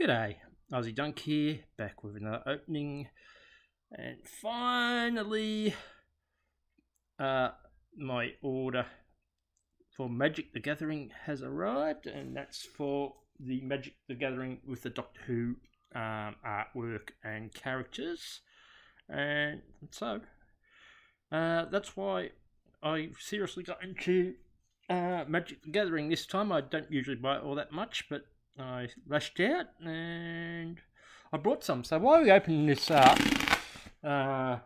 G'day, Aussie Dunk here, back with another opening, and finally, my order for Magic the Gathering has arrived, and that's for the Magic the Gathering with the Doctor Who artwork and characters, and so that's why I seriously got into Magic the Gathering this time. I don't usually buy it all that much, but I lashed out and I brought some. So while we open this up,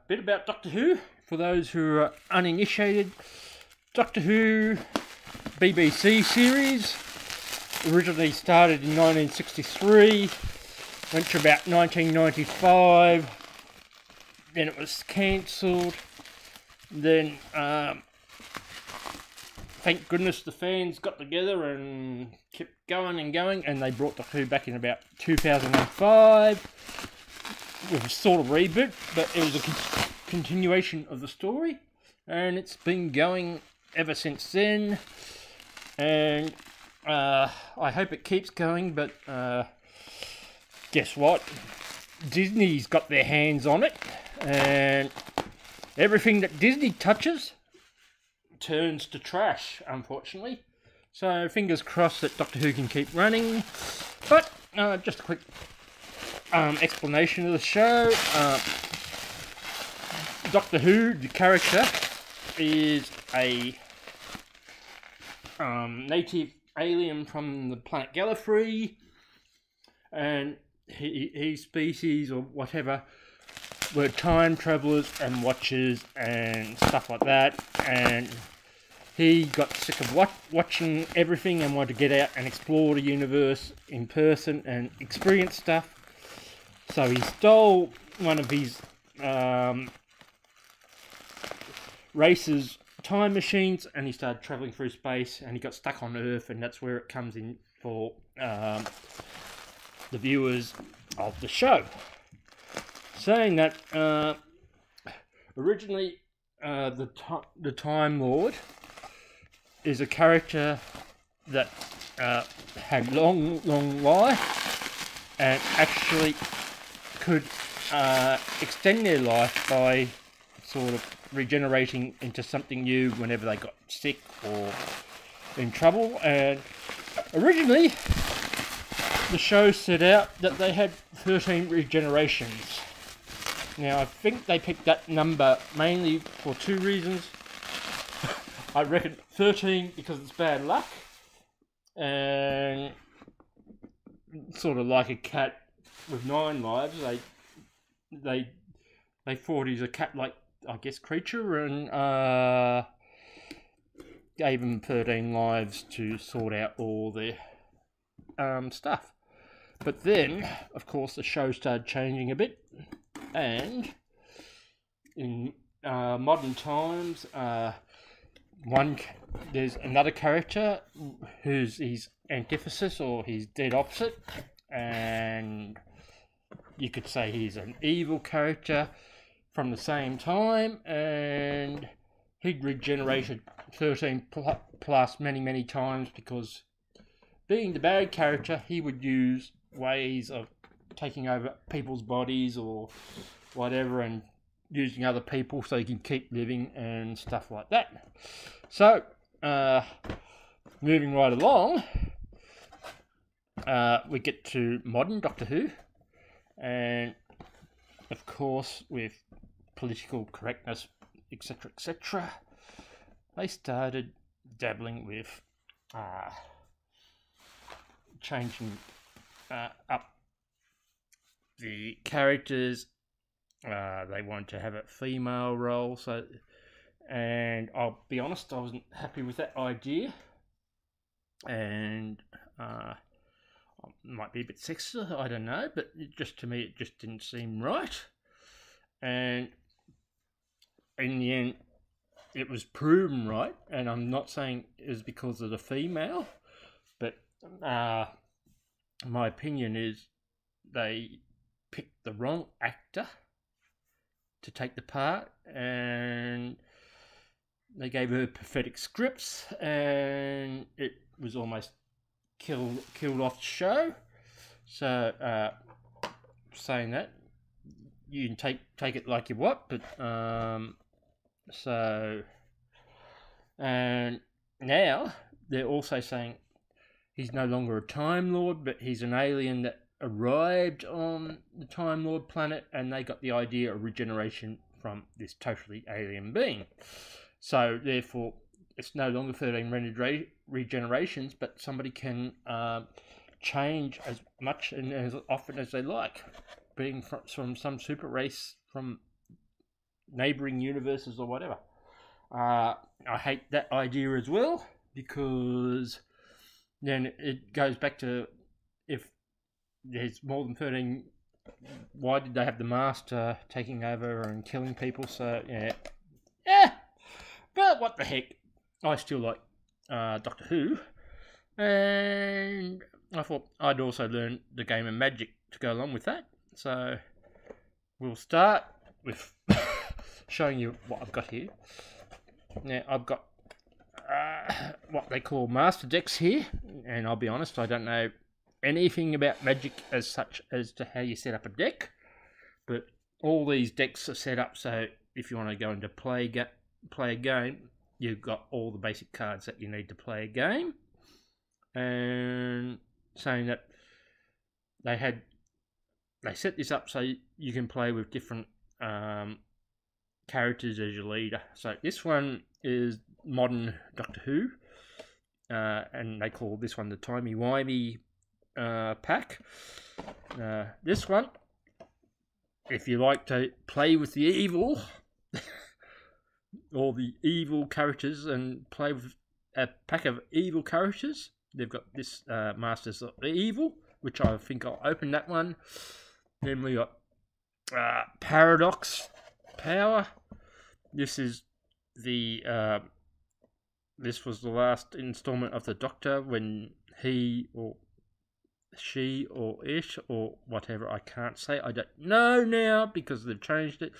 bit about Doctor Who. For those who are uninitiated, Doctor Who BBC series originally started in 1963, went to about 1995, then it was cancelled, then thank goodness the fans got together and kept going and going, and they brought Doctor Who back in about 2005 with a sort of reboot, but it was a continuation of the story, and it's been going ever since then, and I hope it keeps going, but guess what? Disney's got their hands on it, and everything that Disney touches turns to trash, unfortunately. So fingers crossed that Doctor Who can keep running. But just a quick explanation of the show. Doctor Who, the character, is a native alien from the planet Gallifrey, and his species or whatever were time travelers and watchers and stuff like that, and he got sick of watching everything and wanted to get out and explore the universe in person and experience stuff. So he stole one of his race's time machines and he started travelling through space, and he got stuck on Earth, and that's where it comes in for the viewers of the show. Saying that, originally the Time Lord is a character that had long life and actually could extend their life by sort of regenerating into something new whenever they got sick or in trouble. And originally the show set out that they had 13 regenerations. Now, I think they picked that number mainly for two reasons. I reckon 13 because it's bad luck, and sort of like a cat with 9 lives, they thought he's a cat-like, I guess, creature, and gave him 13 lives to sort out all their stuff. But then, of course, the show started changing a bit. And in modern times, there's another character who's his antithesis or his dead opposite, and you could say he's an evil character from the same time, and he'd regenerated 13 plus many times, because being the bad character, he would use ways of taking over people's bodies or whatever and using other people so he can keep living and stuff like that. So, moving right along, we get to modern Doctor Who, and of course with political correctness, etc., they started dabbling with changing up the characters. They wanted to have a female role, and I'll be honest, I wasn't happy with that idea, and might be a bit sexist, I don't know, but to me it just didn't seem right. And in the end, it was proven right, and I'm not saying it was because of the female, but my opinion is they picked the wrong actor to take the part, and they gave her pathetic scripts, and it was almost killed off the show. So saying that, you can take it like you want, but so, and now they're also saying he's no longer a Time Lord, but he's an alien that arrived on the Time Lord planet, and they got the idea of regeneration from this totally alien being. So therefore, it's no longer 13 regenerations, but somebody can change as much and as often as they like, being from some super race from neighboring universes or whatever. I hate that idea as well, because then it goes back to, if there's more than 13, why did they have the Master taking over and killing people? So yeah, but what the heck, I still like Doctor Who, and I thought I'd also learn the game of Magic to go along with that. So we'll start with showing you what I've got here. Now I've got what they call master decks here, and I'll be honest, I don't know anything about Magic as such as to how you set up a deck, but all these decks are set up so if you want to go into play a game, you've got all the basic cards that you need to play a game. And saying that they set this up so you can play with different characters as your leader. So this one is modern Doctor Who, and they call this one the Timey-Wimey pack. This one, if you like to play with the evil, all the evil characters, and play with a pack of evil characters, they've got this Masters of the Evil, which I think I'll open that one. Then we got Paradox Power. This is the this was the last installment of the Doctor when he or she or ish or whatever, I can't say, I don't know now because they've changed it,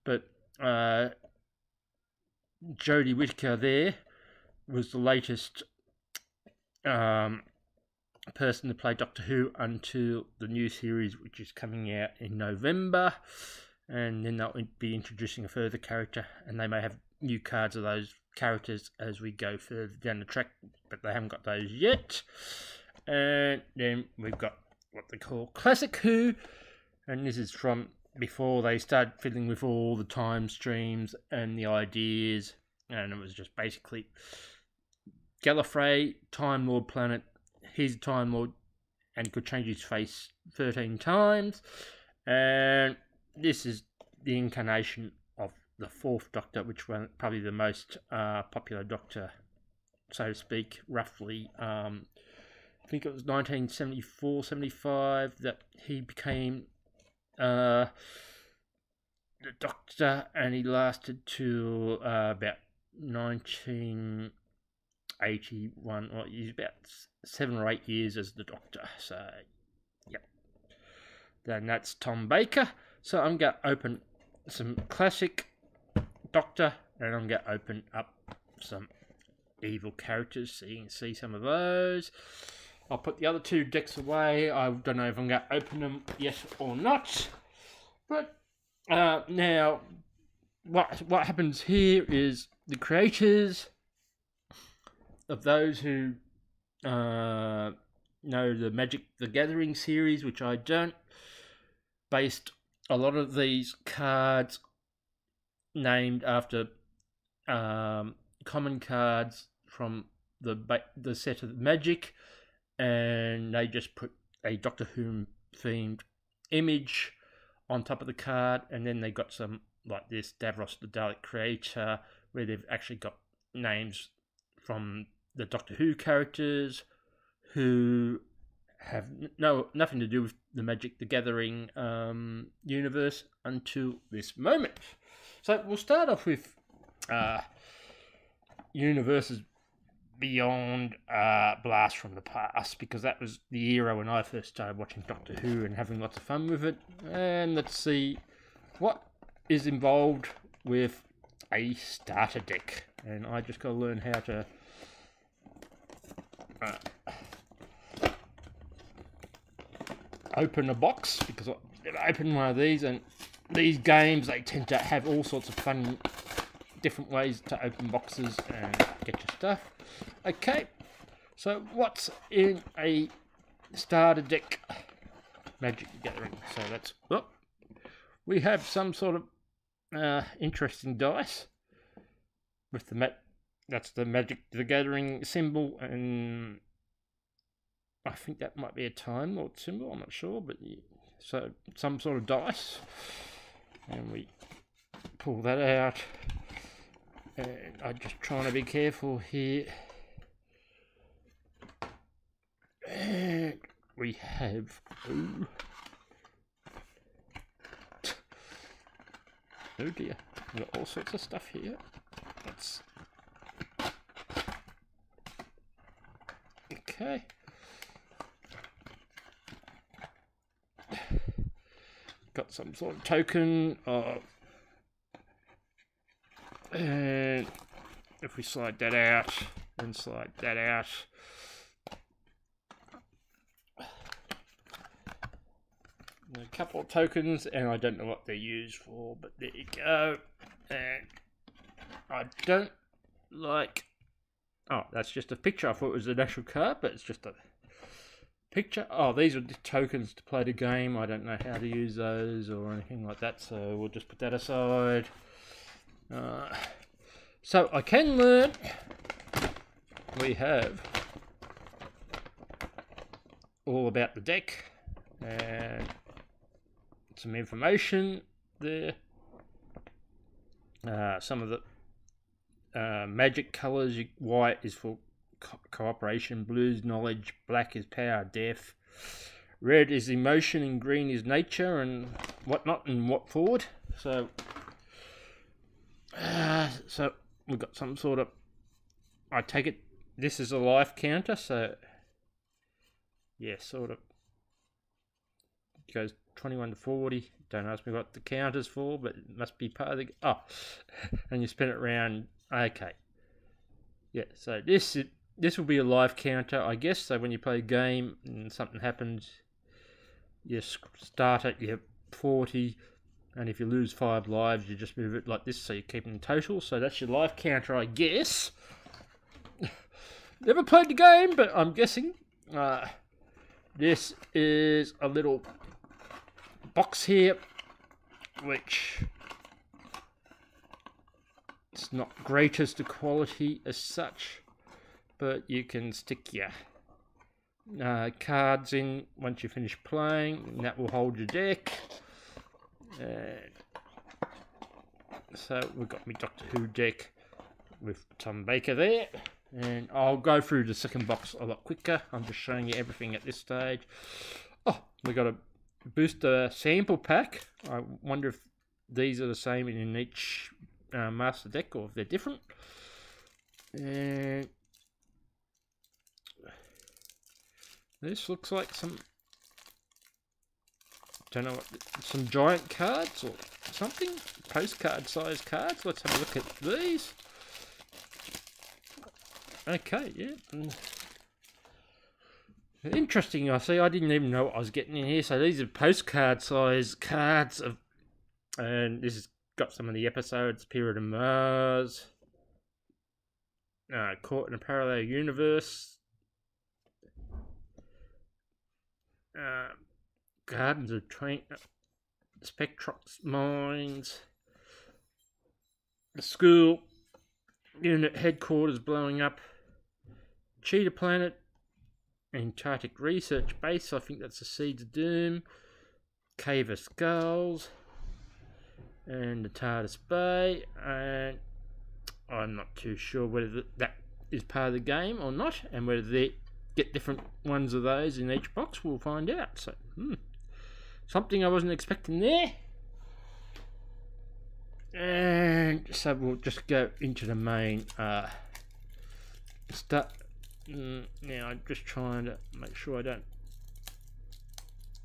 but Jodie Whittaker there was the latest person to play Doctor Who until the new series, which is coming out in November, and then they'll be introducing a further character, and they may have new cards of those characters as we go further down the track, but they haven't got those yet. And then we've got what they call Classic Who, and this is from before they started fiddling with all the time streams and the ideas, and it was just basically Gallifrey, Time Lord planet, he's a Time Lord, and he could change his face 13 times, and this is the incarnation of the fourth Doctor, which was probably the most popular Doctor, so to speak, roughly. I think it was 1974-75 that he became the Doctor, and he lasted to about 1981, or he's about 7 or 8 years as the Doctor. So, yep. Then that's Tom Baker. So I'm going to open some classic Doctor, and I'm going to open up some evil characters so you can see some of those. I'll put the other two decks away. I don't know if I'm going to open them yet or not. But now, what happens here is the creators of those who know the Magic the Gathering series, which I don't, based a lot of these cards named after common cards from the set of Magic, and they just put a Doctor Who themed image on top of the card, and then they got some like this Davros the Dalek Creator, where they've actually got names from the Doctor Who characters who have nothing to do with the Magic the Gathering universe until this moment. So we'll start off with Universes Beyond Blast from the Past, because that was the era when I first started watching Doctor Who and having lots of fun with it. And let's see what is involved with a starter deck. And I just got to learn how to open a box, because I never opened one of these, and these games, they tend to have all sorts of fun different ways to open boxes and get your stuff. Okay, so what's in a starter deck Magic the Gathering? So that's, oh, we have some sort of interesting dice with the that's the Magic the Gathering symbol, and I think that might be a Time Lord symbol, I'm not sure, but yeah. So some sort of dice, and we pull that out, and I'm just trying to be careful here, and we have oh dear, we've got all sorts of stuff here. That's okay. Got some sort of token of, and if we slide that out and slide that out, a couple of tokens, and I don't know what they're used for, but there you go. And I don't like, oh, that's just a picture. I thought it was an actual card, but it's just a picture. Oh, these are the tokens to play the game. I don't know how to use those or anything like that, so we'll just put that aside. So I can learn. We have all about the deck and some information there. Some of the magic colors. White is for cooperation, blue is knowledge, black is power, death, red is emotion, and green is nature and whatnot and what forward. So so we've got some sort of, I take it this is a life counter, so yeah, sort of goes 21 to 40. Don't ask me what the counter's for, but it must be part of the, oh, and you spin it around. Okay, yeah, so this will be a life counter, I guess. So when you play a game and something happens, you start at your 40, and if you lose 5 lives, you just move it like this, so you're keeping the total. So that's your life counter, I guess. Never played the game, but I'm guessing. This is a little box here, which it's not greatest of quality as such, but you can stick your cards in once you finish playing, and that will hold your deck. So we've got my Doctor Who deck with Tom Baker there, and I'll go through the second box a lot quicker. I'm just showing you everything at this stage. Oh, we got a booster sample pack. I wonder if these are the same in each master deck or if they're different. And this looks like some, don't know what, some giant cards or something, postcard size cards. Let's have a look at these. Okay, yeah. Interesting, I see. I didn't even know what I was getting in here. So these are postcard size cards of, and this has got some of the episodes: Period of Mars, Caught in a Parallel Universe, Gardens of Spectrox Mines, the school unit headquarters blowing up, Cheetah Planet, Antarctic Research Base, I think that's the Seeds of Doom, Cave of Skulls, and the TARDIS Bay, and I'm not too sure whether that is part of the game or not, and whether they get different ones of those in each box, we'll find out. So, something I wasn't expecting there. And so we'll just go into the main start. Now I'm just trying to make sure I don't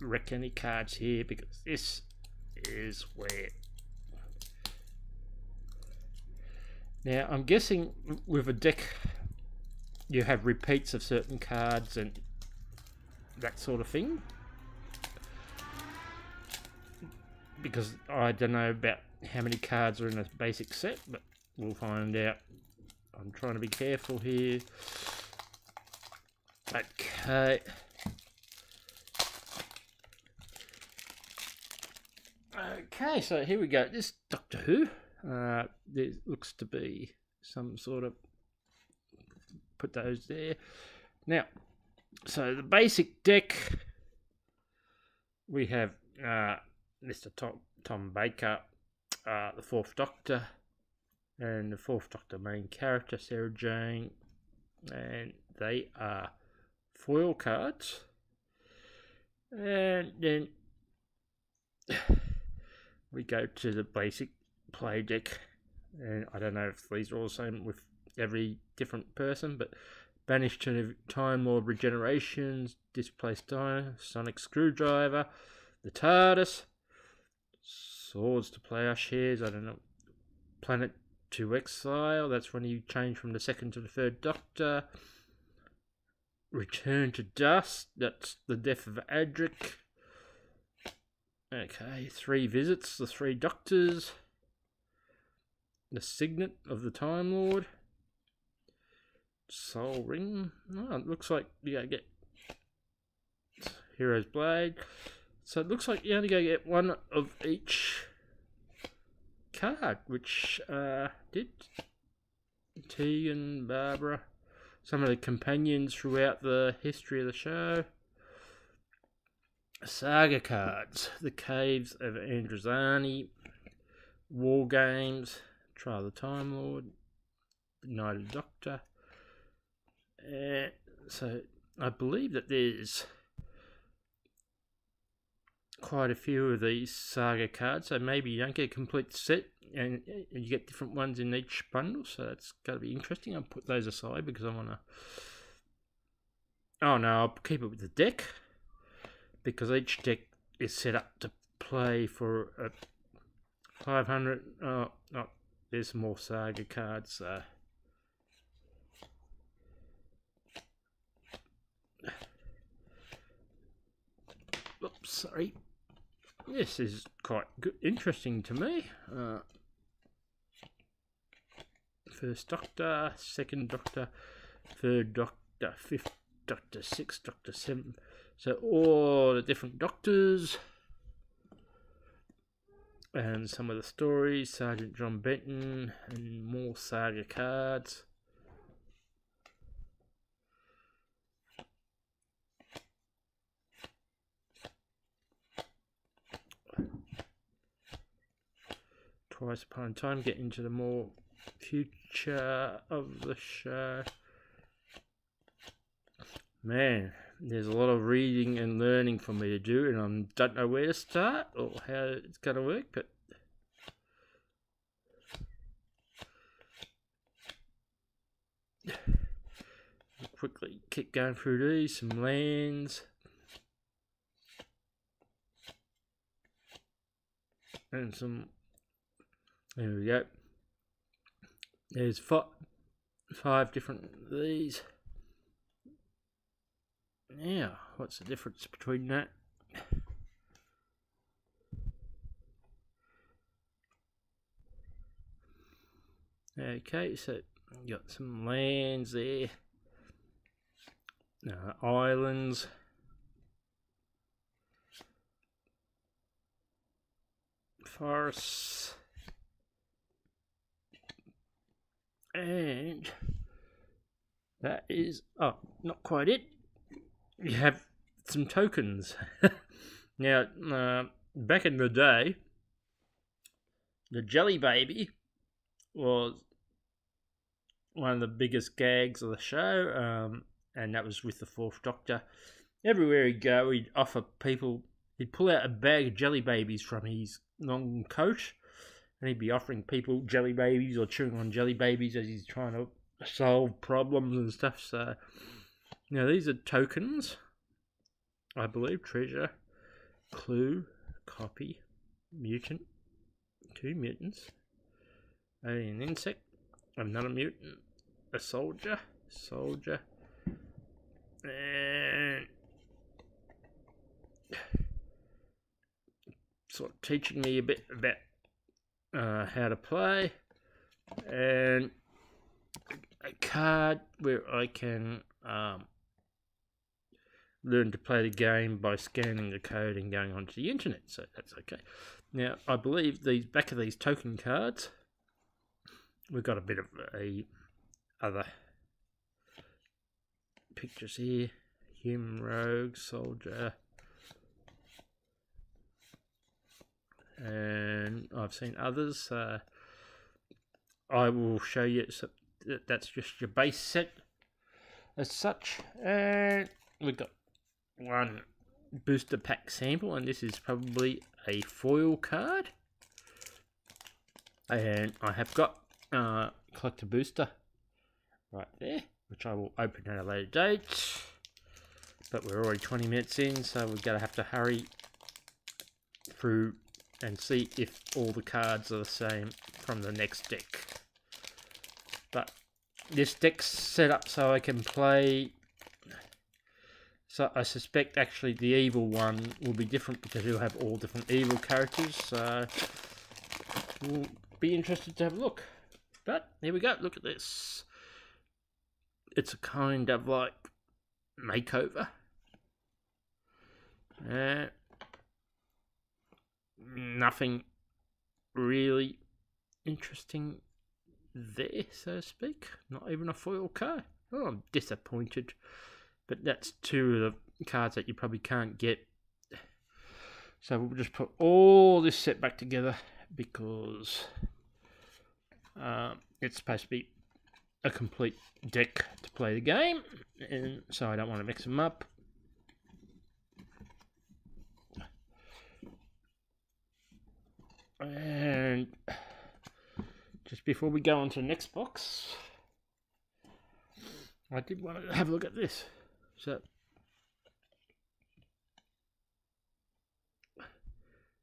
wreck any cards here, because this is where, now I'm guessing with a deck you have repeats of certain cards and that sort of thing. because I don't know about how many cards are in a basic set, but we'll find out. I'm trying to be careful here. Okay. Okay, so here we go. This Doctor Who. There looks to be some sort of... Put those there. Now, so the basic deck, we have Mr. Tom Baker, the Fourth Doctor, and the Fourth Doctor main character, Sarah Jane, and they are foil cards. And then we go to the basic play deck, and I don't know if these are all the same with every different person, but Banished to Time Lord Regenerations, Displaced Dino, Sonic Screwdriver, the TARDIS, Swords to Plowshares, I don't know, Planet to Exile, that's when you change from the second to the third Doctor, Return to Dust, that's the Death of Adric. Okay, 3 Visits, the 3 Doctors, the Signet of the Time Lord, Soul Ring. Oh, it looks like you gotta get Hero's Blade. So it looks like you only gotta get one of each card, which did Tegan, Barbara, some of the companions throughout the history of the show. Saga cards, The Caves of Androzani, War Games, Trial of the Time Lord, The Night of the Doctor. So I believe that there's quite a few of these Saga cards, so maybe you don't get a complete set and you get different ones in each bundle, so that's got to be interesting. I'll put those aside because I want to... Oh no, I'll keep it with the deck, because each deck is set up to play for a 500... Oh, there's some more Saga cards, so... Oops, sorry. This is quite good, interesting to me. First Doctor, Second Doctor, Third Doctor, Fifth Doctor, Sixth Doctor, Seventh. So all the different Doctors. And some of the stories, Sergeant John Benton, and more Saga cards. Twice Upon a Time, get into the more future of the show. Man, there's a lot of reading and learning for me to do, and I don't know where to start or how it's going to work, but I'll quickly keep going through these. Some lands. And some... There we go. There's five different of these. Now, what's the difference between that? Okay, so you got some lands there. Islands. Forests. And that is, oh, not quite it. You have some tokens. Now, back in the day, the Jelly Baby was one of the biggest gags of the show, and that was with the Fourth Doctor. Everywhere he'd go, he'd offer people, he'd pull out a bag of Jelly Babies from his long coat, and he'd be offering people Jelly Babies or chewing on Jelly Babies as he's trying to solve problems and stuff. So, now these are tokens, I believe. Treasure, clue, copy, mutant, 2 mutants, an insect, another mutant, a soldier, and sort of teaching me a bit about how to play, and a card where I can learn to play the game by scanning the code and going onto the internet, so that's okay. Now, I believe these back of these token cards, we've got a bit of other pictures here. Human, rogue, soldier, and I've seen others. I will show you, so that's just your base set as such, and we've got one booster pack sample, and this is probably a foil card, and I have got collector booster right there, which I will open at a later date, but we're already 20 minutes in, so we're going to have to hurry through and see if all the cards are the same from the next deck. But this deck's set up so I can play, so I suspect actually the evil one will be different because it'll have all different evil characters, so we'll be interested to have a look. But here we go, look at this. It's a kind of like makeover. Nothing really interesting there, so to speak. Not even a foil card. Oh, I'm disappointed. But that's two of the cards that you probably can't get. So we'll just put all this set back together because it's supposed to be a complete deck to play the game, and so I don't want to mix them up. And just before we go on to the next box, I did want to have a look at this. So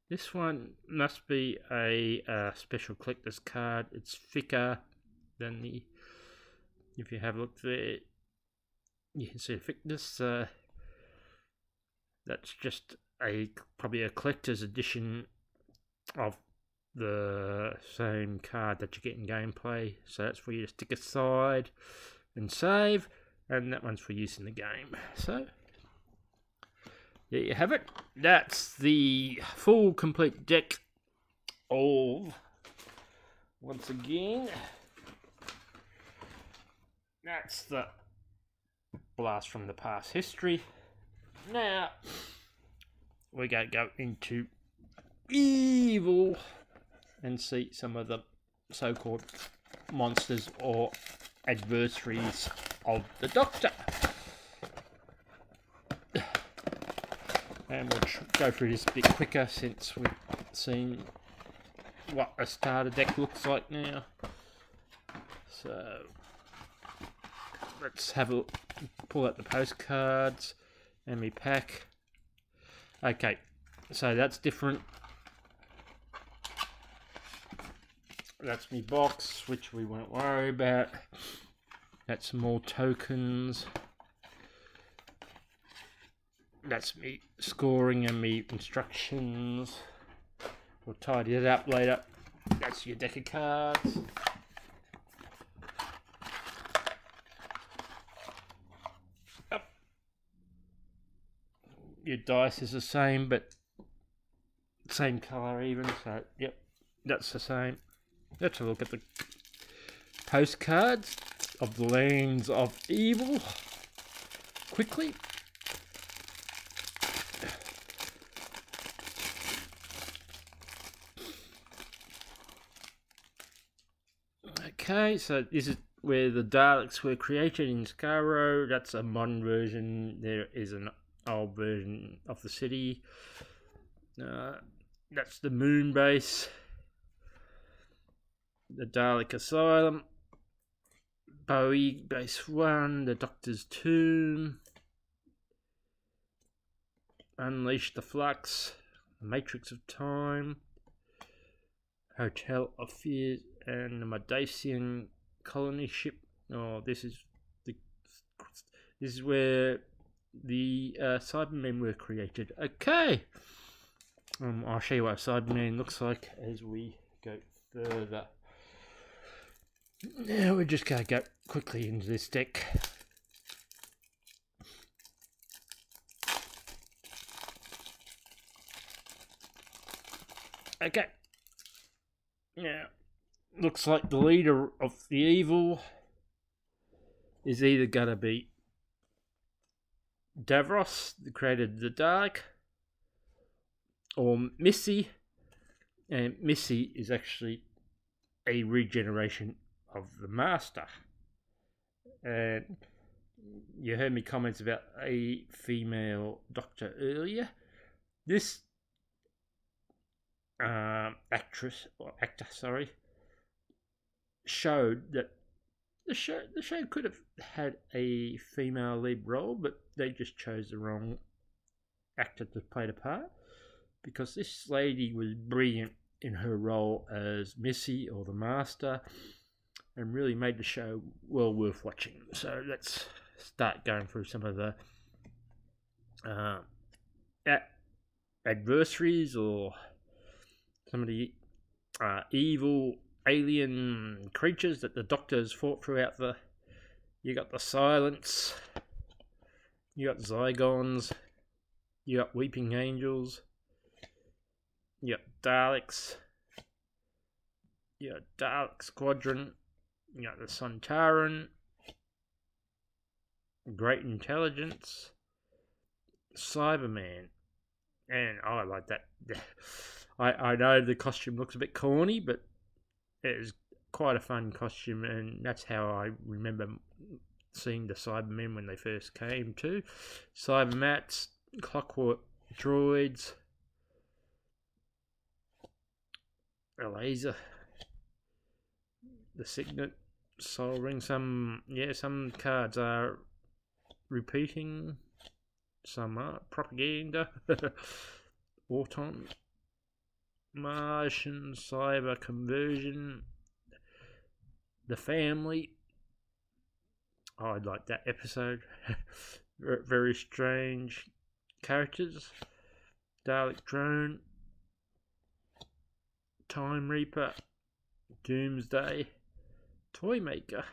this one must be a special collector's card. It's thicker than the, if you have a look there, you can see the thickness. That's just probably a collector's edition of the same card that you get in gameplay. So that's for you to stick aside and save, and that one's for use in the game. So there you have it. That's the full complete deck of, once again, that's the Blast from the Past history. Now we're going to go into evil and see some of the so-called monsters or adversaries of the Doctor. And we'll go through this a bit quicker since we've seen what a starter deck looks like now. So let's have a look, pull out the postcards and me pack. Okay, so that's different. That's me box, which we won't worry about. That's more tokens. That's me scoring and me instructions. We'll tidy it up later. That's your deck of cards. Up. Your dice is the same, but same colour even, so yep, that's the same. Let's have a look at the postcards of the Lands of Evil quickly. Okay, so this is where the Daleks were created in Skaro. That's a modern version. There is an old version of the city. That's the moon base. The Dalek Asylum, Bowie Base 1, the Doctor's Tomb, Unleash the Flux, Matrix of Time, Hotel of Fears, and the Madacian colony ship. Oh, this is where the Cybermen were created. Okay, I'll show you what a Cyberman looks like as we go further. Now we're just going to go quickly into this deck. Okay. Now, looks like the leader of the evil is either going to be Davros, the creator of the Dark, or Missy. And Missy is actually a regeneration of the Master. And you heard me comments about a female doctor earlier. This actor, showed that the show could have had a female lead role, but they just chose the wrong actor to play the part, because this lady was brilliant in her role as Missy or the Master and really made the show well worth watching. So let's start going through some of the adversaries, or some of the evil alien creatures that the Doctors fought throughout the... You got the Silence, you got Zygons, you got Weeping Angels, you got Daleks, you got Dalek Squadron, you got the Sontaran, Great Intelligence, Cyberman, and I like that. I know the costume looks a bit corny, but it is quite a fun costume, and that's how I remember seeing the Cybermen when they first came too. Cybermats, Clockwork Droids, a laser, the Signet, Soul Ring. Some cards are repeating, some are propaganda. Auton, Martian, Cyber Conversion, The Family. Oh, I like that episode. Very strange characters. Dalek Drone, Time Reaper, Doomsday, Toymaker,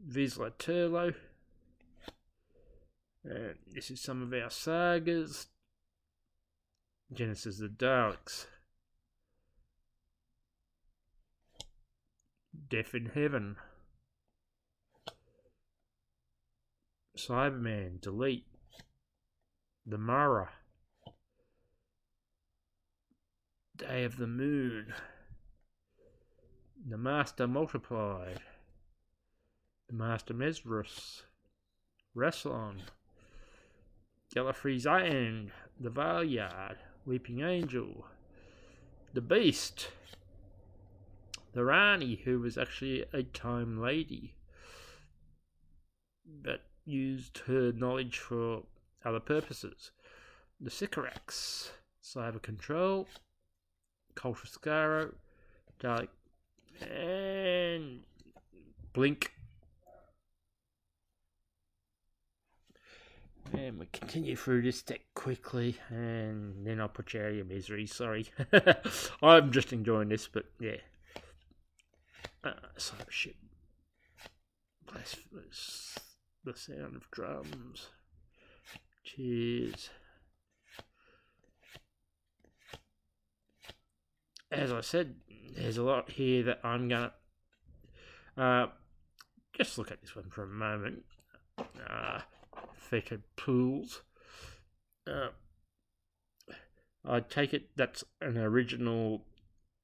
Vizsla Turlo. And this is some of our sagas. Genesis of the Daleks, Death in Heaven, Cyberman, Delete, The Mara, Day of the Moon, The Master Multiplied, The Master Mesrus, Rassilon, Gallifrey's End, The Valeyard, Weeping Angel, The Beast, the Rani, who was actually a Time Lady, but used her knowledge for other purposes, the Sycorax, Cyber Control, Culture Scaro, Dalek, and Blink. And we continue through this deck quickly, and then I'll put you out of your misery. Sorry. I'm just enjoying this, but yeah. Cyber Ship. Blasphemous. The Sound of Drums. Cheers. As I said, there's a lot here that I'm going to just look at this one for a moment. Featured pools. I take it that's an original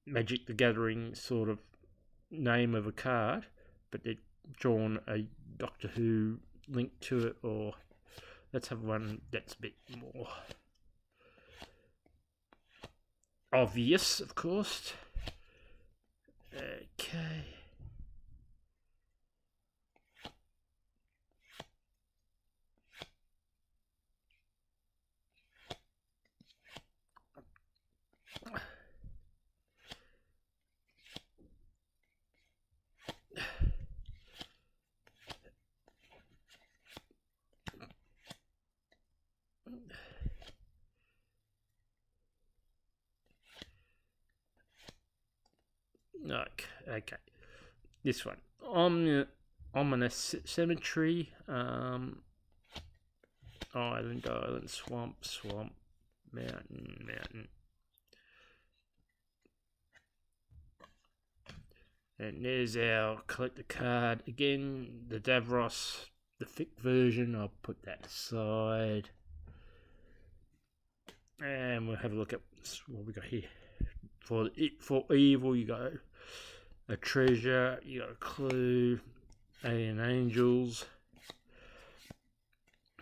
Magic the Gathering sort of name of a card, but they've drawn a Doctor Who link to it, or let's have one that's a bit more obvious, of course. Okay. Okay. This one. Ominous Cemetery. Island, swamp, mountain. And there's our collector card. Again, the Davros, the thick version. I'll put that aside. And we'll have a look at what we got here. For evil, you got a treasure, you got a clue, alien angels,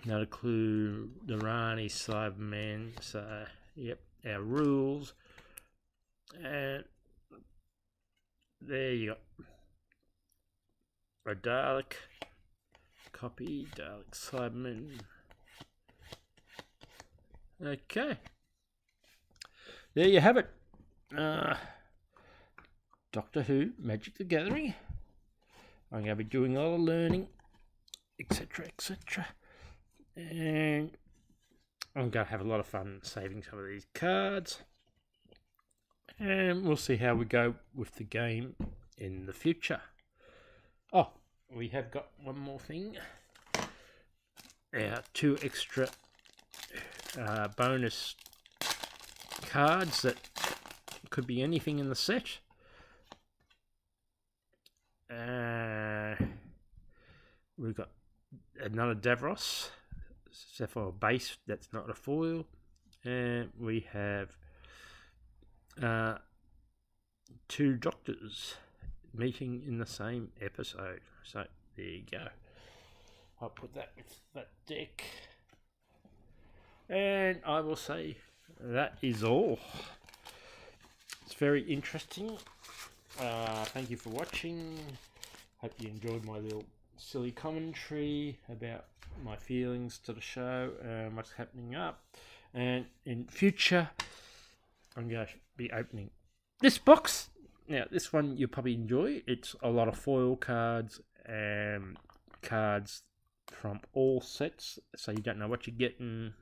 another clue, the Rani Cybermen. So, yep, our rules. And there you go. A Dalek copy, Dalek Cybermen. Okay. There you have it. Doctor Who, Magic the Gathering. I'm going to be doing a lot of learning, etc., etc. And I'm going to have a lot of fun saving some of these cards. And we'll see how we go with the game in the future. Oh, we have got one more thing. Our 2 extra bonus cards that could be anything in the set. We've got another Davros Sapphire base that's not a foil, and we have 2 Doctors meeting in the same episode. So there you go. I'll put that with that deck, and I will say that is all. It's very interesting. Thank you for watching. Hope you enjoyed my little silly commentary about my feelings to the show and what's happening up. And in future, I'm going to be opening this box. Now, this one you'll probably enjoy. It's a lot of foil cards and cards from all sets, so you don't know what you're getting.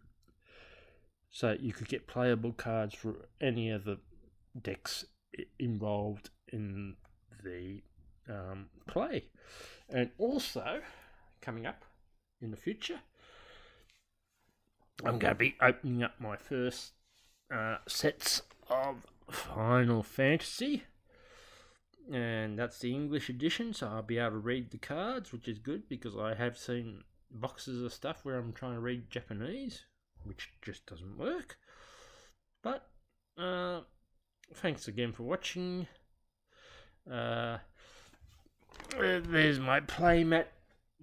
So you could get playable cards for any of the decks involved in the play. And also, coming up in the future, I'm going to be opening up my first sets of Final Fantasy, and that's the English edition, so I'll be able to read the cards, which is good because I have seen boxes of stuff where I'm trying to read Japanese, which just doesn't work. But thanks again for watching. There's my playmat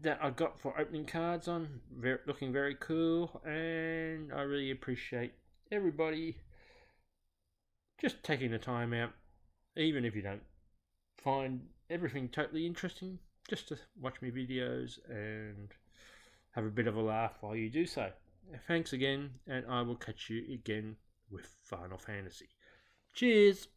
that I got for opening cards on, looking very cool, and I really appreciate everybody just taking the time out, even if you don't find everything totally interesting, just to watch me videos and have a bit of a laugh while you do so. Thanks again, and I will catch you again with Final Fantasy. Cheers!